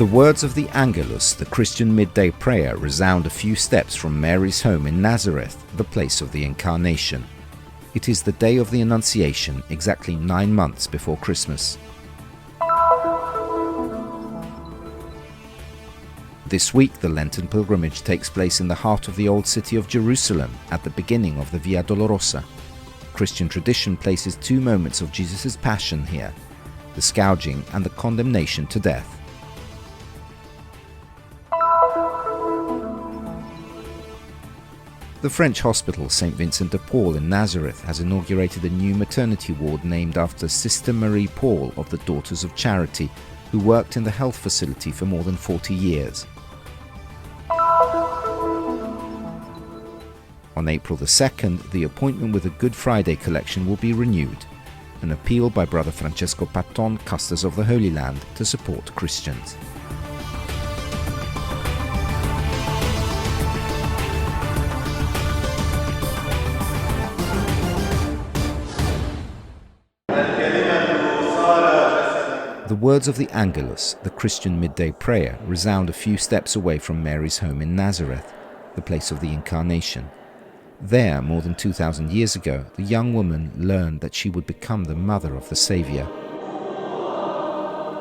The words of the Angelus, the Christian midday prayer, resound a few steps from Mary's home in Nazareth, the place of the Incarnation. It is the day of the Annunciation, exactly 9 months before Christmas. This week, the Lenten pilgrimage takes place in the heart of the old city of Jerusalem, at the beginning of the Via Dolorosa. Christian tradition places 2 moments of Jesus' passion here, the scourging and the condemnation to death. The French hospital St. Vincent de Paul in Nazareth has inaugurated a new maternity ward named after Sister Marie Paul of the Daughters of Charity, who worked in the health facility for more than 40 years. On April the 2nd, the appointment with the Good Friday collection will be renewed, an appeal by Brother Francesco Patton, Custos of the Holy Land, to support Christians. The words of the Angelus, the Christian midday prayer, resound a few steps away from Mary's home in Nazareth, the place of the Incarnation. There, more than 2,000 years ago, the young woman learned that she would become the mother of the Saviour.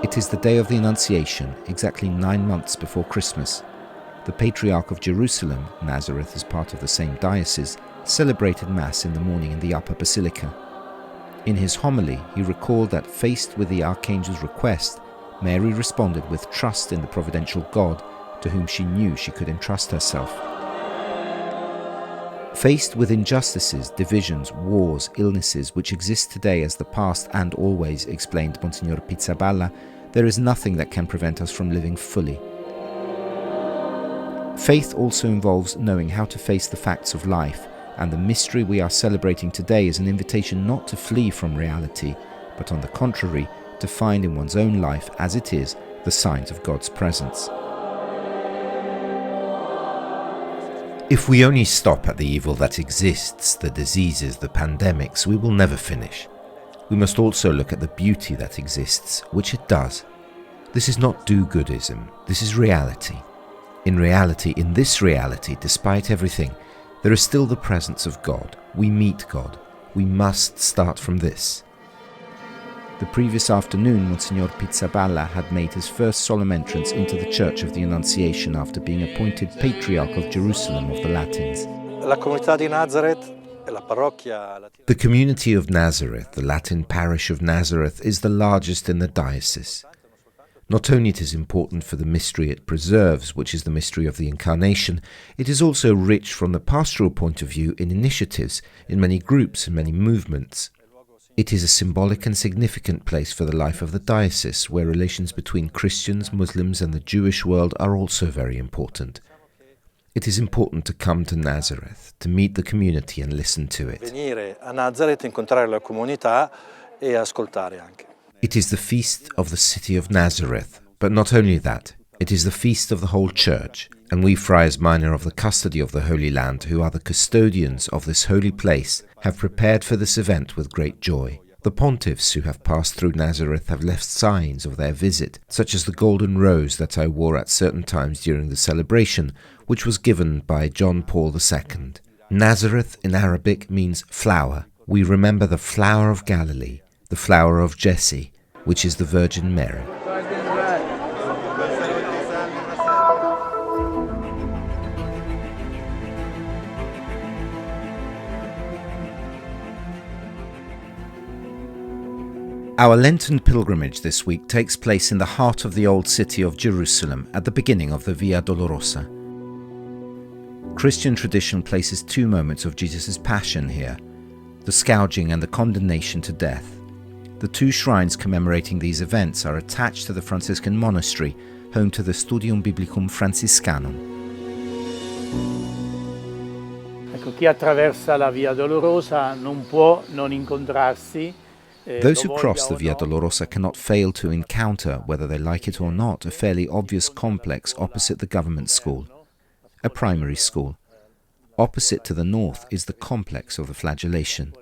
It is the day of the Annunciation, exactly 9 months before Christmas. The Patriarch of Jerusalem, Nazareth is part of the same diocese, celebrated Mass in the morning in the Upper Basilica. In his homily, he recalled that, faced with the Archangel's request, Mary responded with trust in the providential God, to whom she knew she could entrust herself. Faced with injustices, divisions, wars, illnesses, which exist today as the past and always, explained Monsignor Pizzaballa, there is nothing that can prevent us from living fully. Faith also involves knowing how to face the facts of life, and the mystery we are celebrating today is an invitation not to flee from reality, but on the contrary, to find in one's own life, as it is, the signs of God's presence. If we only stop at the evil that exists, the diseases, the pandemics, we will never finish. We must also look at the beauty that exists, which it does. This is not do-goodism, this is reality. In this reality, despite everything, there is still the presence of God. We meet God. We must start from this. The previous afternoon, Monsignor Pizzaballa had made his first solemn entrance into the Church of the Annunciation after being appointed Patriarch of Jerusalem of the Latins. The community of Nazareth, the Latin parish of Nazareth, is the largest in the diocese. Not only it is important for the mystery it preserves, which is the mystery of the Incarnation, it is also rich from the pastoral point of view in initiatives, in many groups and many movements. It is a symbolic and significant place for the life of the diocese, where relations between Christians, Muslims and the Jewish world are also very important. It is important to come to Nazareth, to meet the community and listen to it. It is the feast of the city of Nazareth, but not only that, it is the feast of the whole Church, and we Friars Minor of the Custody of the Holy Land, who are the custodians of this holy place, have prepared for this event with great joy. The pontiffs who have passed through Nazareth have left signs of their visit, such as the golden rose that I wore at certain times during the celebration, which was given by John Paul II. Nazareth in Arabic means flower. We remember the flower of Galilee, the flower of Jesse, which is the Virgin Mary. Our Lenten pilgrimage this week takes place in the heart of the old city of Jerusalem at the beginning of the Via Dolorosa. Christian tradition places 2 moments of Jesus' passion here, the scourging and the condemnation to death. The 2 shrines commemorating these events are attached to the Franciscan monastery, home to the Studium Biblicum Franciscanum. Chi attraversa la Via Dolorosa non può non incontrarsi. Those who cross the Via Dolorosa cannot fail to encounter, whether they like it or not, a fairly obvious complex opposite the government school, a primary school. Opposite to the north is the complex of the flagellation.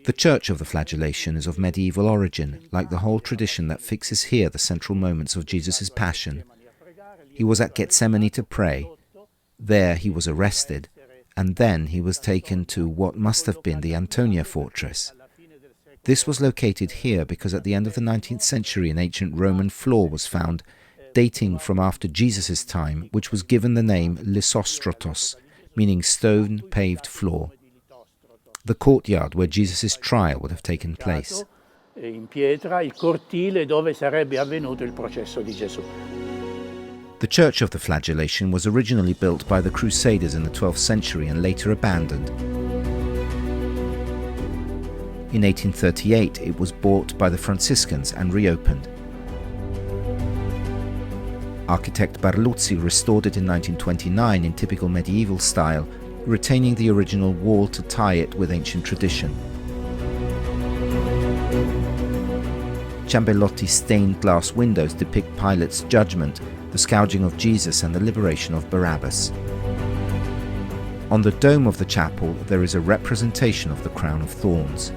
The Church of the Flagellation is of medieval origin, like the whole tradition that fixes here the central moments of Jesus' passion. He was at Gethsemane to pray. There he was arrested, and then he was taken to what must have been the Antonia fortress. This was located here because at the end of the 19th century an ancient Roman floor was found, dating from after Jesus' time, which was given the name Lysostrotos, meaning stone-paved floor. The courtyard where Jesus' trial would have taken place. In pietra il cortile dove sarebbe avvenuto il processo di Gesù. The Church of the Flagellation was originally built by the Crusaders in the 12th century and later abandoned. In 1838 it was bought by the Franciscans and reopened. Architect Barluzzi restored it in 1929 in typical medieval style, retaining the original wall to tie it with ancient tradition. Ciambellotti's stained glass windows depict Pilate's judgment, the scourging of Jesus and the liberation of Barabbas. On the dome of the chapel there is a representation of the crown of thorns.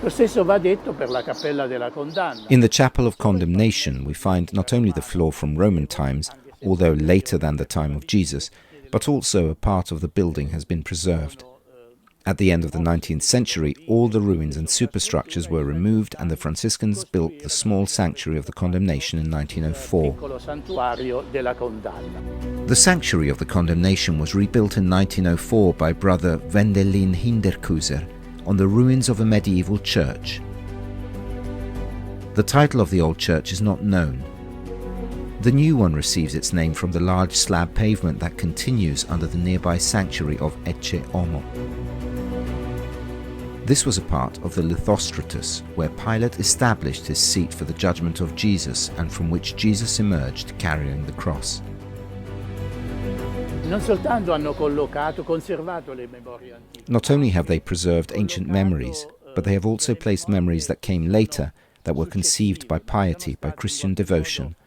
Lo stesso va detto per la cappella della condanna. In the chapel of condemnation we find not only the floor from Roman times, although later than the time of Jesus, but also a part of the building has been preserved. At the end of the 19th century, all the ruins and superstructures were removed and the Franciscans built the small sanctuary of the condemnation in 1904. The sanctuary of the condemnation was rebuilt in 1904 by Brother Wendelin Hinderkuser on the ruins of a medieval church. The title of the old church is not known. The new one receives its name from the large slab pavement that continues under the nearby sanctuary of Ecce Homo. This was a part of the Lithostrotus, where Pilate established his seat for the judgment of Jesus and from which Jesus emerged carrying the cross. Not only have they preserved ancient memories, but they have also placed memories that came later, that were conceived by piety, by Christian devotion.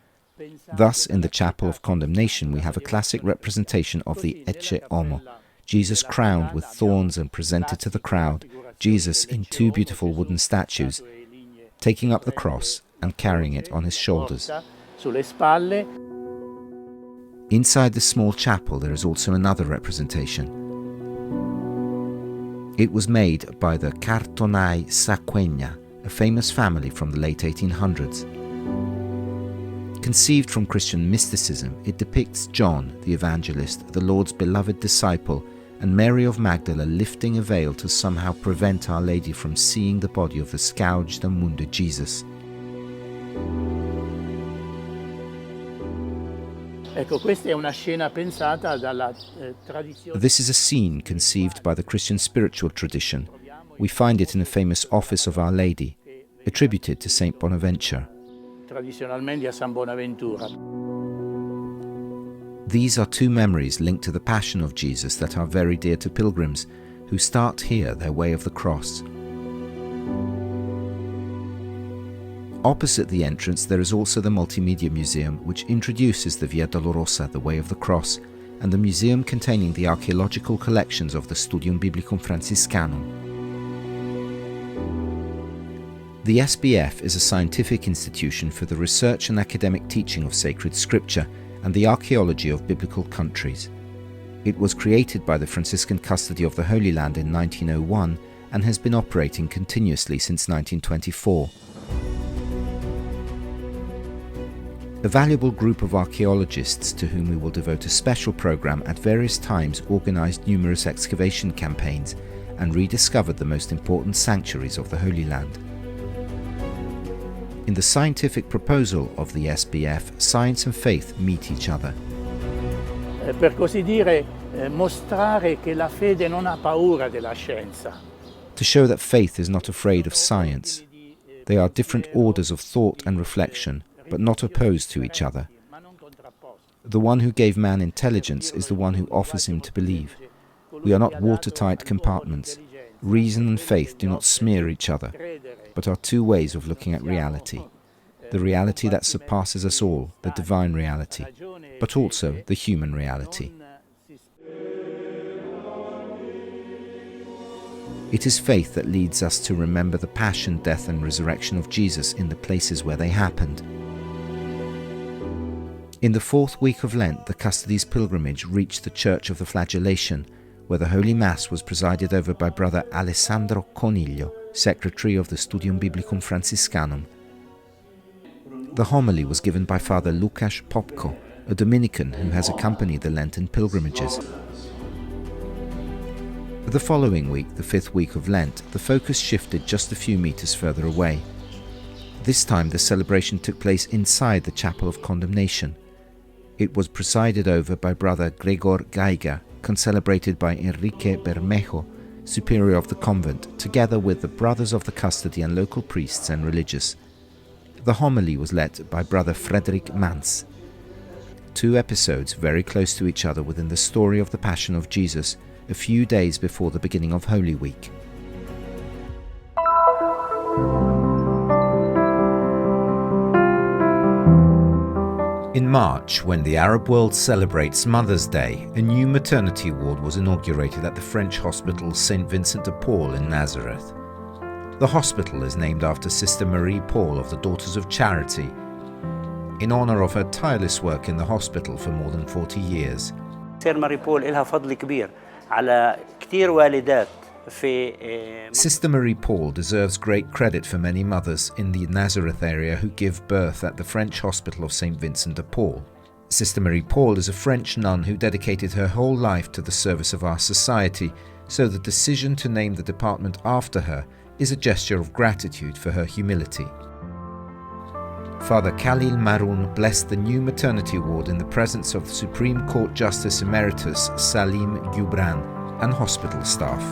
Thus, in the chapel of condemnation, we have a classic representation of the Ecce Homo, Jesus crowned with thorns and presented to the crowd, Jesus in two beautiful wooden statues, taking up the cross and carrying it on his shoulders. Inside the small chapel there is also another representation. It was made by the Cartonai Sacquegna, a famous family from the late 1800s. Conceived from Christian mysticism, it depicts John, the evangelist, the Lord's beloved disciple, and Mary of Magdala lifting a veil to somehow prevent Our Lady from seeing the body of the scourged and wounded Jesus. This is a scene conceived by the Christian spiritual tradition. We find it in a famous office of Our Lady, attributed to Saint Bonaventure. These are two memories linked to the Passion of Jesus that are very dear to pilgrims, who start here their way of the cross. Opposite the entrance there is also the Multimedia Museum, which introduces the Via Dolorosa, the Way of the Cross, and the museum containing the archaeological collections of the Studium Biblicum Franciscanum. The SBF is a scientific institution for the research and academic teaching of sacred scripture and the archaeology of biblical countries. It was created by the Franciscan Custody of the Holy Land in 1901 and has been operating continuously since 1924. A valuable group of archaeologists to whom we will devote a special program at various times organized numerous excavation campaigns and rediscovered the most important sanctuaries of the Holy Land. In the scientific proposal of the SBF, science and faith meet each other. Per così dire, mostrare che la fede non ha paura della scienza. To show that faith is not afraid of science. They are different orders of thought and reflection, but not opposed to each other. The one who gave man intelligence is the one who offers him to believe. We are not watertight compartments. Reason and faith do not smear each other, but are two ways of looking at reality. The reality that surpasses us all, the divine reality, but also the human reality. It is faith that leads us to remember the passion, death and resurrection of Jesus in the places where they happened. In the fourth week of Lent, the Custody's pilgrimage reached the Church of the Flagellation, where the Holy Mass was presided over by Brother Alessandro Coniglio, Secretary of the Studium Biblicum Franciscanum. The homily was given by Father Łukasz Popko, a Dominican who has accompanied the Lenten pilgrimages. The following week, the fifth week of Lent, the focus shifted just a few meters further away. This time the celebration took place inside the Chapel of Condemnation. It was presided over by Brother Gregor Geiger, concelebrated by Enrique Bermejo, superior of the convent, together with the brothers of the custody and local priests and religious. The homily was led by Brother Frederick Mans. Two episodes very close to each other within the story of the Passion of Jesus, a few days before the beginning of Holy Week. In March, when the Arab world celebrates Mother's Day, a new maternity ward was inaugurated at the French hospital St. Vincent de Paul in Nazareth. The hospital is named after Sister Marie Paul of the Daughters of Charity, in honor of her tireless work in the hospital for more than 40 years. Sister Marie Paul لها فضل كبير على كثير والدات. Sister Marie Paul deserves great credit for many mothers in the Nazareth area who give birth at the French hospital of St. Vincent de Paul. Sister Marie Paul is a French nun who dedicated her whole life to the service of our society, so the decision to name the department after her is a gesture of gratitude for her humility. Father Khalil Maroun blessed the new maternity ward in the presence of the Supreme Court Justice Emeritus Salim Gibran and hospital staff.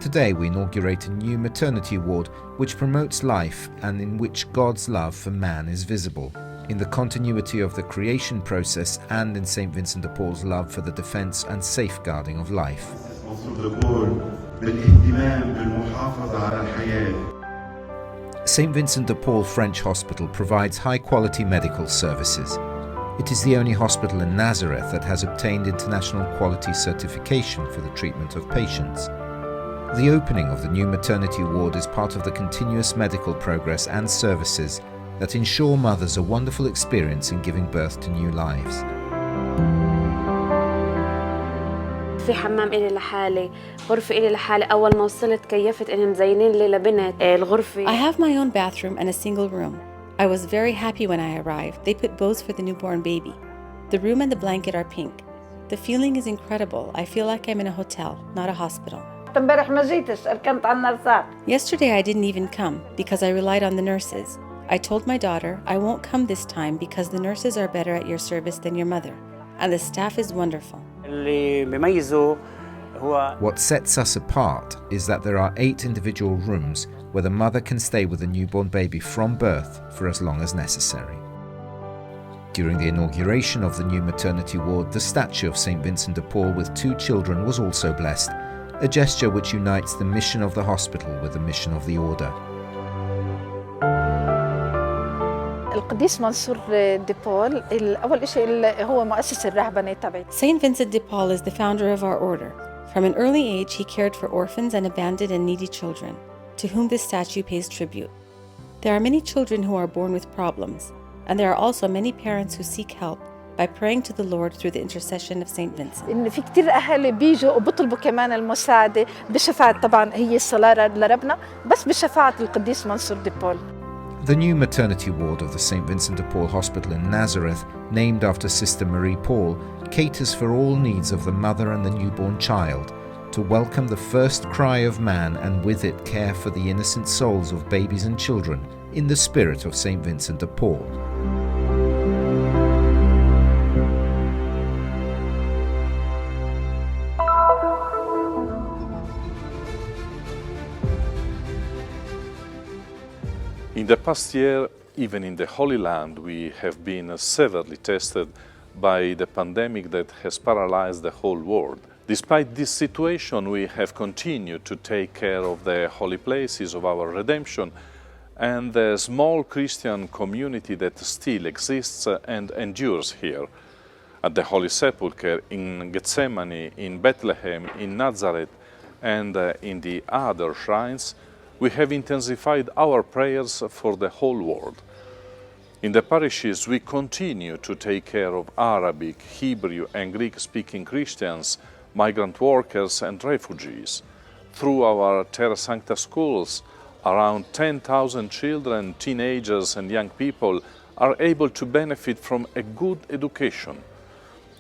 Today we inaugurate a new maternity ward which promotes life and in which God's love for man is visible, in the continuity of the creation process and in St. Vincent de Paul's love for the defense and safeguarding of life. St. Vincent de Paul French Hospital provides high-quality medical services. It is the only hospital in Nazareth that has obtained international quality certification for the treatment of patients. The opening of the new maternity ward is part of the continuous medical progress and services that ensure mothers a wonderful experience in giving birth to new lives. في حمام إلي لحالي، غرفة إلي لحالي. أول ما وصلت كيفت إنهم مزينين لي لبنت الغرفة. I have my own bathroom and a single room. I was very happy when I arrived. They put bows for the newborn baby. The room and the blanket are pink. The feeling is incredible. I feel like I'm in a hotel, not a hospital. Yesterday I didn't even come because I relied on the nurses. I told my daughter I won't come this time because the nurses are better at your service than your mother, and the staff is wonderful. What sets us apart is that there are 8 individual rooms where the mother can stay with the newborn baby from birth for as long as necessary. During the inauguration of the new maternity ward, the statue of St. Vincent de Paul with 2 children was also blessed, a gesture which unites the mission of the hospital with the mission of the order. القديس منصور دي بول أول شيء هو مؤسس الرهبنة تبعي. Saint Vincent de Paul is the founder of our order. From an early age, he cared for orphans and abandoned and needy children, to whom this statue pays tribute. There are many children who are born with problems, and there are also many parents who seek help by praying to the Lord through the intercession of Saint Vincent. إن في كتير أهالي بيجوا وبطلبوا كمان المساعدة بشفاعة طبعا هي الصلاة لربنا بس بشفاعة القديس منصور دي بول. The new maternity ward of the St. Vincent de Paul Hospital in Nazareth, named after Sister Marie Paul, caters for all needs of the mother and the newborn child, to welcome the first cry of man and with it care for the innocent souls of babies and children in the spirit of St. Vincent de Paul. In the past year, even in the Holy Land, we have been severely tested by the pandemic that has paralyzed the whole world. Despite this situation, we have continued to take care of the holy places of our redemption and the small Christian community that still exists and endures here. at the Holy Sepulchre, in Gethsemane, in Bethlehem, in Nazareth, and in the other shrines, we have intensified our prayers for the whole world. In the parishes, we continue to take care of Arabic, Hebrew, and Greek-speaking Christians, migrant workers, and refugees. Through our Terra Sancta schools, around 10,000 children, teenagers, and young people are able to benefit from a good education.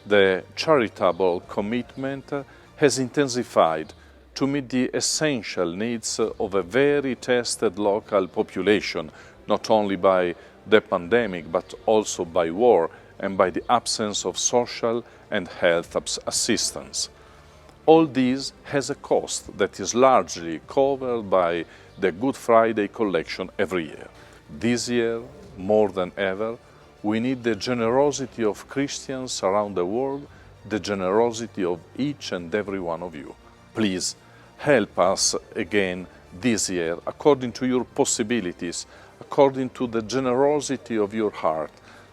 The charitable commitment has intensified to meet the essential needs of a very tested local population, not only by the pandemic, but also by war and by the absence of social and health assistance. All this has a cost that is largely covered by the Good Friday collection every year. This year, more than ever, we need the generosity of Christians around the world, the generosity of each and every one of you. Please help us again this year according to your possibilities, according to the generosity of your heart,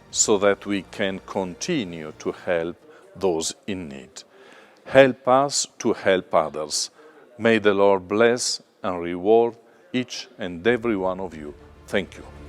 so that we can continue to help those in need. Help us to help others. May the Lord bless and reward each and every one of you. Thank you.